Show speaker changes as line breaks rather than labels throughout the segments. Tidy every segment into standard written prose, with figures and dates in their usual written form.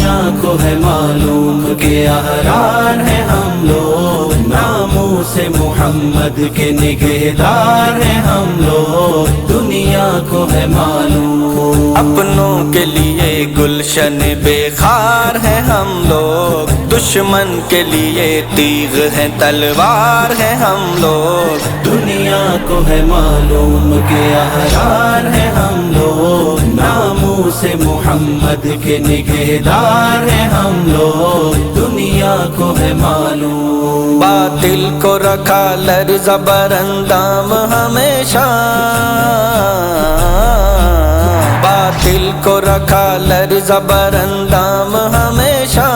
دنیا کو ہے معلوم کہ احرار ہیں ہم لوگ، ناموس محمد کے نگہدار ہیں ہم لوگ، دنیا کو ہے معلوم۔
اپنوں کے لیے گلشن بے خار ہیں ہم لوگ، دشمن کے لیے تیغ ہیں تلوار ہیں ہم لوگ،
دنیا کو ہے معلوم کہ احرار ہیں ہم لوگ، ناموس محمد کے نگہدار ہیں ہم لوگ، دنیا کو ہے معلوم۔
باطل کو رکھا لرز بر اندام ہمیشہ، باطل کو رکھا لرز بر اندام ہمیشہ،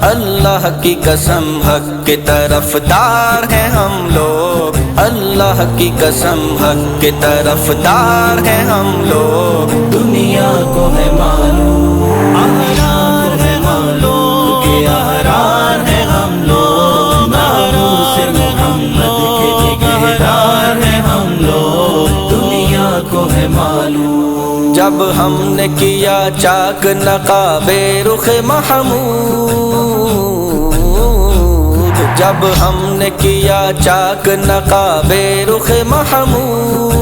اللہ کی قسم حق کی طرفدار ہیں ہم لوگ، اللہ کی قسم حق کی طرفدار ہیں ہم لوگ،
دنیا کو ہے معلوم، احرار ہیں ہم لوگ کہ احرار ہیں ہم لوگ، ناموس محمد کے نگہدار ہیں ہم لوگ، دنیا کو ہے معلوم۔
جب ہم نے کیا چاک نقاب رخ محمود، جب ہم نے کیا چاک نقاب رخ محمود،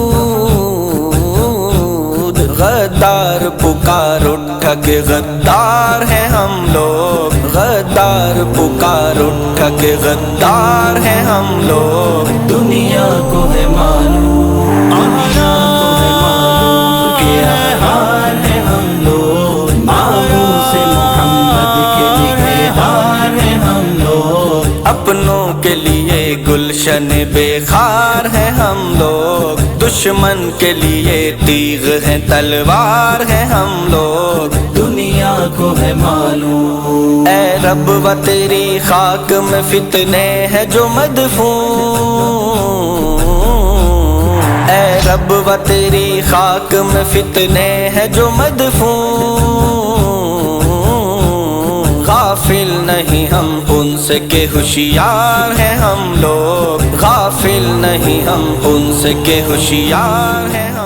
غدار پکار اٹھا کہ غدار ہیں ہم لوگ، غدار پکار اٹھا کہ غدار ہیں ہم لوگ،
دنیا کو ہے معلوم، احرار ہے معلوم کہ احرار ہیں ہم لوگ، ناموس محمد کے نگہدار ہیں ہم لوگ،
اپنوں کے لیے گلشن بے خار ہیں ہم لوگ، دشمن کے لیے تیغ ہیں تلوار ہیں ہم لوگ،
دنیا کو ہے معلوم۔
اے رب و تیری خاک میں فتنے ہیں جو مدفون، اے رب و تیری خاک میں فتنے ہیں جو مدفون، غافل نہیں ہم ان سے کہ ہوشیار ہیں ہم لوگ، غافل نہیں ہم ان سے کہ ہوشیار ہیں ہم